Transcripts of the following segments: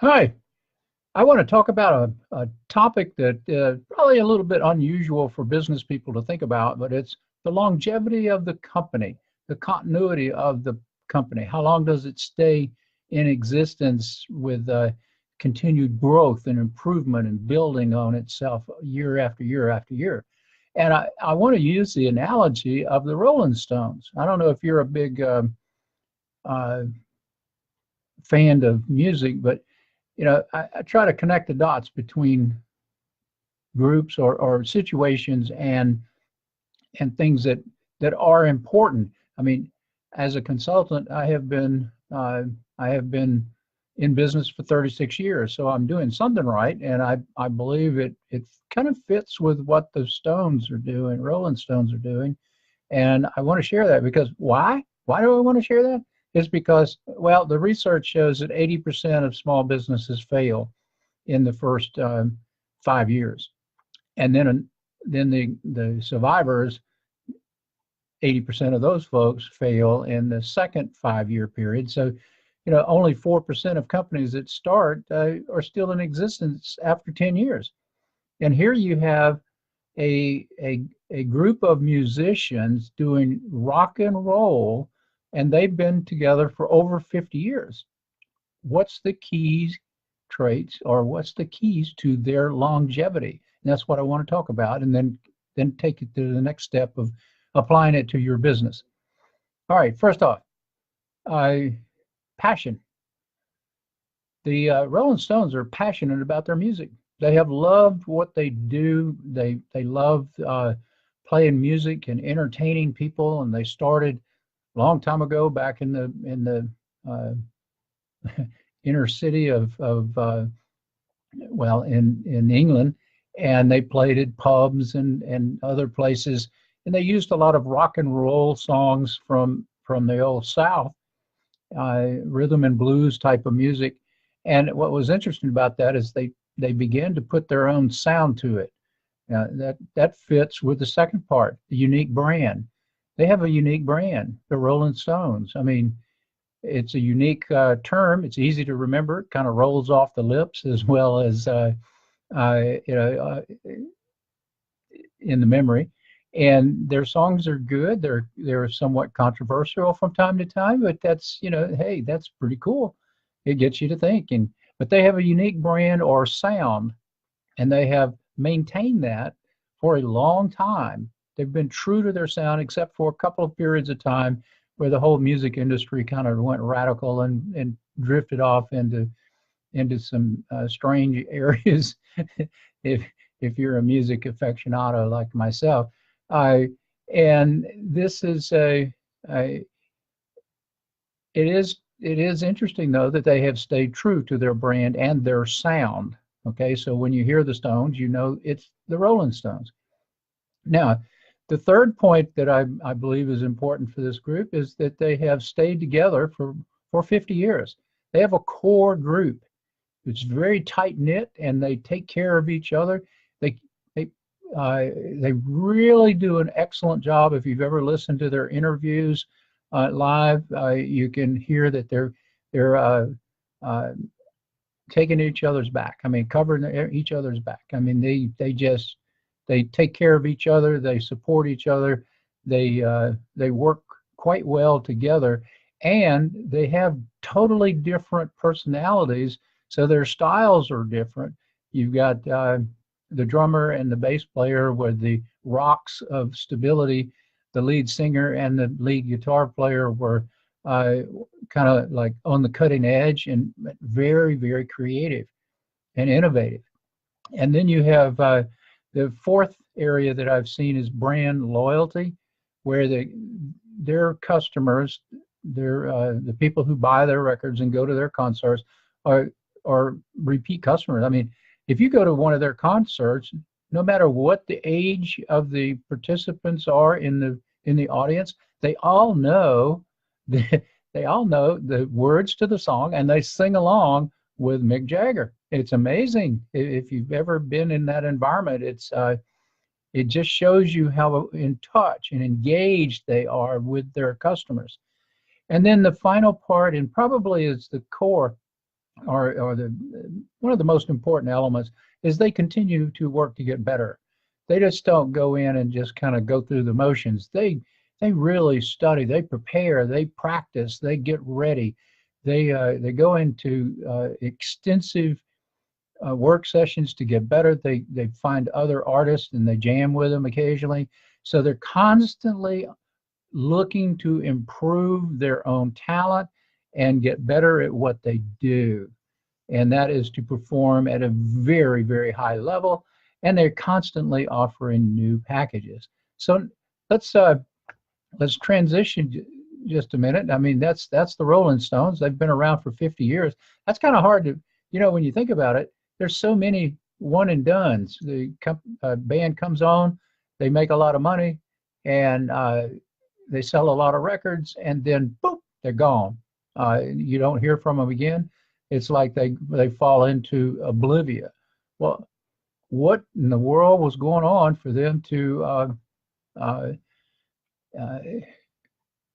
Hi, I want to talk about a topic that probably a little bit unusual for business people to think about, but it's the longevity of the company, the continuity of the company. How long does it stay in existence with continued growth and improvement and building on itself year after year after year? And I want to use the analogy of the Rolling Stones. I don't know if you're a big uh, fan of music, but I try to connect the dots between groups or situations and things that are important. I mean, as a consultant, I have been in business for 36 years, so I'm doing something right, and I believe it kind of fits with what the Stones are doing, Rolling Stones are doing, and I want to share that because why? Why do I want to share that? Is because, well, the research shows that 80% of small businesses fail in the first 5 years, and then the survivors, 80% of those folks fail in the second 5 year period. So, only 4% of companies that start are still in existence after 10 years. And here you have a group of musicians doing rock and roll, and they've been together for over 50 years. What's the keys traits or what's the keys to their longevity? And that's what I want to talk about, and then take it to the next step of applying it to your business. All right, first off, I passion. The Rolling Stones are passionate about their music. They have loved what they do. They love playing music and entertaining people, and they started a long time ago back in the uh, inner city of well, in England, and they played at pubs and other places, and they used a lot of rock and roll songs from the old South, rhythm and blues type of music. And what was interesting about that is they began to put their own sound to it. That fits with the second part, the unique brand. They have a unique brand, the Rolling Stones. I mean, it's a unique term. It's easy to remember. It kind of rolls off the lips as well as uh, you know, uh, in the memory. And their songs are good. They're somewhat controversial from time to time, but that's, hey, that's pretty cool. It gets you to thinking. But they have a unique brand or sound, and they have maintained that for a long time. They've been true to their sound, except for a couple of periods of time where the whole music industry kind of went radical and drifted off into some strange areas. if if you're a music aficionado like myself, I and this is a it is interesting though that they have stayed true to their brand and their sound. Okay, so when you hear the Stones, you know it's the Rolling Stones. Now, the third point that I believe is important for this group is that they have stayed together for 50 years. They have a core group. It's very tight knit, and they take care of each other. They they they really do an excellent job. If you've ever listened to their interviews live, you can hear that they're uh, taking each other's back. I mean, covering each other's back. I mean, they take care of each other. They support each other. They work quite well together, and they have totally different personalities, so their styles are different. You've got the drummer and the bass player with the rocks of stability. The lead singer and the lead guitar player were uh, kind of like on the cutting edge and very, very creative and innovative. And then you have the fourth area that I've seen is brand loyalty, where their customers, the people who buy their records and go to their concerts, are are repeat customers. I mean, if you go to one of their concerts, no matter what the age of the participants are in the audience, they all know the, they all know the words to the song and they sing along with Mick Jagger. It's amazing. If you've ever been in that environment, it just shows you how in touch and engaged they are with their customers. And then the final part, and probably is the core, or the one of the most important elements is they continue to work to get better. They just don't go in and just kind of go through the motions. They really study, they prepare, they practice, they get ready. They go into extensive work sessions to get better. They find other artists and they jam with them occasionally. So they're constantly looking to improve their own talent and get better at what they do. And that is to perform at a very, very high level. And they're constantly offering new packages. So let's uh, let's transition just a minute. I mean, that's the Rolling Stones. They've been around for 50 years. That's kind of hard to, when you think about it. There's so many one and dones. The band comes on, they make a lot of money, and they sell a lot of records, and then boop, they're gone. You don't hear from them again. It's like they fall into oblivion. Well, what in the world was going on for them to uh, uh,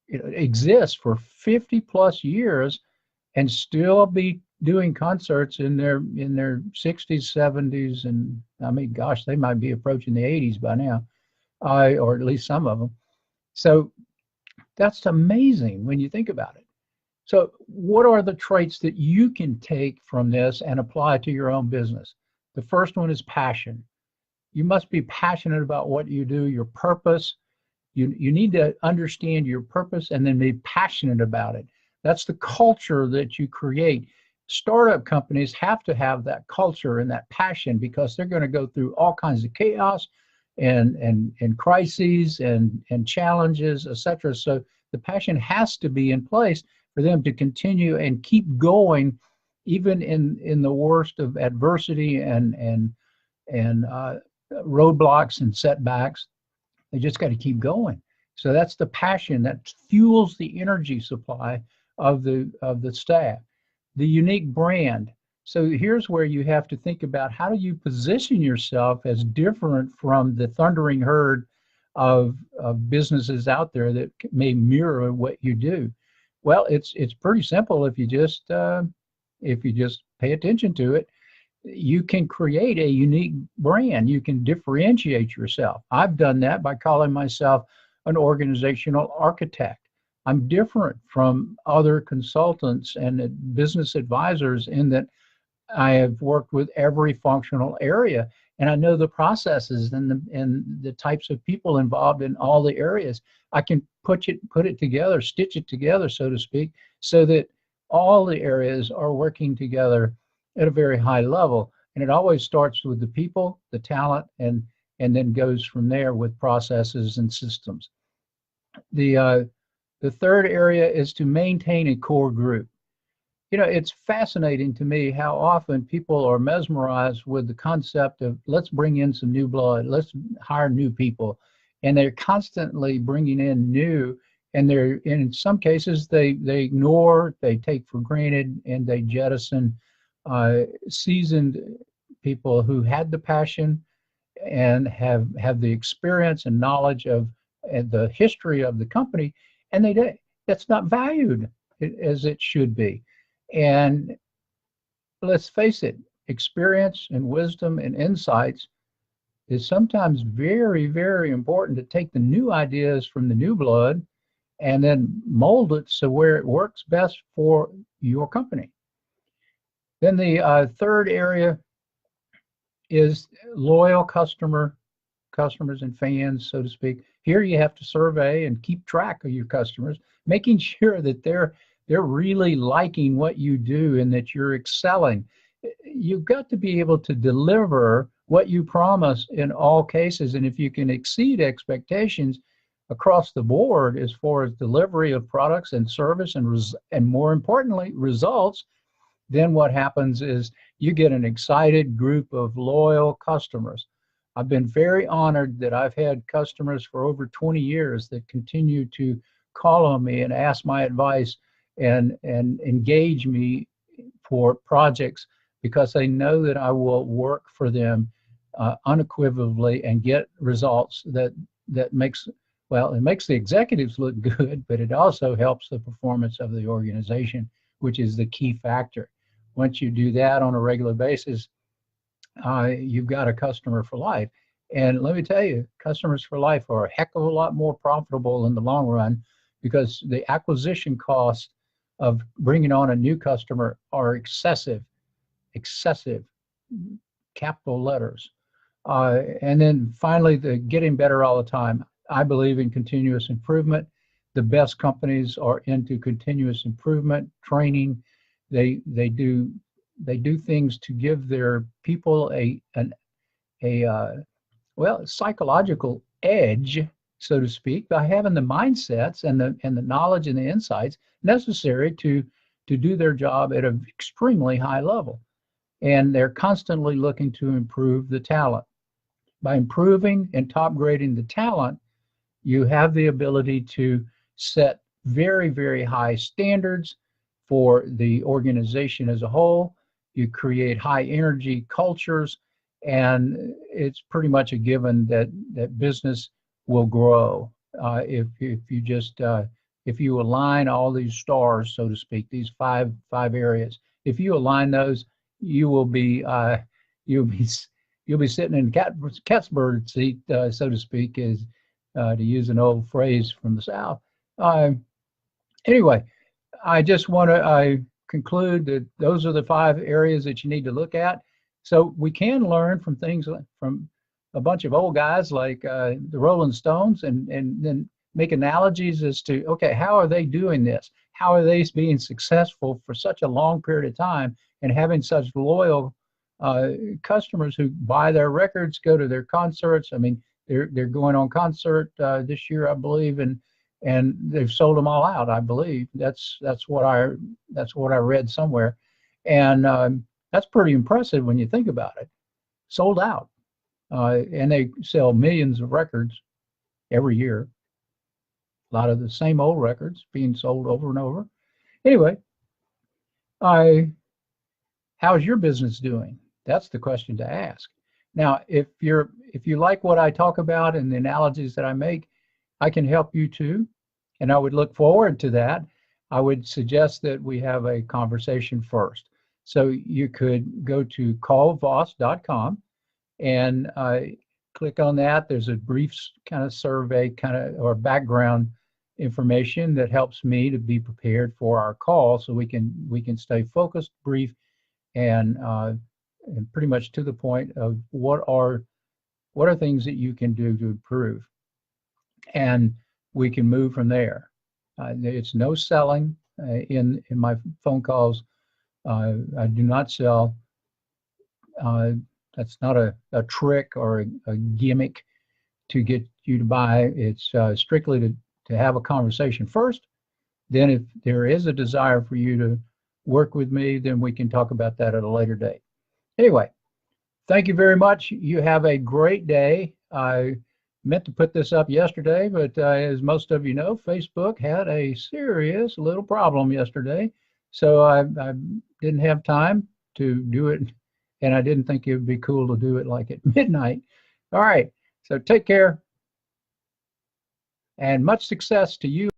exist for 50 plus years and still be doing concerts in their 60s, 70s, and I mean, gosh, they might be approaching the 80s by now, or at least some of them. So that's amazing when you think about it. So, what are the traits that you can take from this and apply to your own business? The first one is passion. You must be passionate about what you do, your purpose. You need to understand your purpose and then be passionate about it. That's the culture that you create. Startup companies have to have that culture and that passion because they're going to go through all kinds of chaos and crises and challenges, etc. So the passion has to be in place for them to continue and keep going, even in the worst of adversity and roadblocks and setbacks. They just got to keep going. So that's the passion that fuels the energy supply of the staff. The unique brand. So here's where you have to think about how do you position yourself as different from the thundering herd of businesses out there that may mirror what you do. Well, it's pretty simple if you just pay attention to it. You can create a unique brand. You can differentiate yourself. I've done that by calling myself an organizational architect. I'm different from other consultants and business advisors in that I have worked with every functional area and I know the processes and the types of people involved in all the areas. I can put it together, stitch it together, so to speak, so that all the areas are working together at a very high level. And it always starts with the people, the talent, and then goes from there with processes and systems. The third area is to maintain a core group. It's fascinating to me how often people are mesmerized with the concept of let's bring in some new blood, let's hire new people, and they're constantly bringing in new, and they're in some cases they ignore, they take for granted, and they jettison seasoned people who had the passion and have the experience and knowledge of and the history of the company, and that's not valued as it should be. And let's face it, experience and wisdom and insights is sometimes very, very important to take the new ideas from the new blood and then mold it so where it works best for your company. Then the third area is loyal customers and fans, so to speak. Here you have to survey and keep track of your customers, making sure that they're really liking what you do and that you're excelling. You've got to be able to deliver what you promise in all cases. And if you can exceed expectations across the board as far as delivery of products and service and more importantly, results, then what happens is you get an excited group of loyal customers. I've been very honored that I've had customers for over 20 years that continue to call on me and ask my advice and engage me for projects because they know that I will work for them unequivocally and get results that makes, well, it makes the executives look good, but it also helps the performance of the organization, which is the key factor. once you do that on a regular basis, you've got a customer for life. And let me tell you, customers for life are a heck of a lot more profitable in the long run, because the acquisition costs of bringing on a new customer are excessive, excessive, capital letters. And then finally, the getting better all the time. I believe in continuous improvement. The best companies are into continuous improvement training. They do things to give their people a psychological edge, so to speak, by having the mindsets and the knowledge and the insights necessary to do their job at an extremely high level. And they're constantly looking to improve the talent. By improving and top grading the talent, you have the ability to set very, very high standards for the organization as a whole. You create high energy cultures, and it's pretty much a given that business will grow if you just if you align all these stars, so to speak, these five areas. If you align those, you will be you'll be you'll be sitting in cat's bird seat, so to speak, is to use an old phrase from the South. Anyway, I just want to conclude that those are the 5 areas that you need to look at. So we can learn from things from a bunch of old guys like the Rolling Stones, and then make analogies as to, okay, how are they doing this? How are they being successful for such a long period of time and having such loyal customers who buy their records, go to their concerts? I mean, they're going on concert this year, I believe, and they've sold them all out, I believe. That's what I read somewhere, and that's pretty impressive when you think about it. Sold out, and they sell millions of records every year. A lot of the same old records being sold over and over. Anyway, how's your business doing? That's the question to ask. Now, if you like what I talk about and the analogies that I make, I can help you too, and I would look forward to that. I would suggest that we have a conversation first. So you could go to callvoss.com and click on that. There's a brief kind of survey or background information that helps me to be prepared for our call, so we can stay focused, brief, and pretty much to the point of what are things that you can do to improve, and we can move from there. It's no selling in my phone calls. I do not sell. That's not a trick or a gimmick to get you to buy. It's strictly to have a conversation first. Then if there is a desire for you to work with me, then we can talk about that at a later date. Anyway, thank you very much. You have a great day. I meant to put this up yesterday, but as most of you know, Facebook had a serious little problem yesterday. So I didn't have time to do it, and I didn't think it would be cool to do it like at midnight. All right, so take care, and much success to you.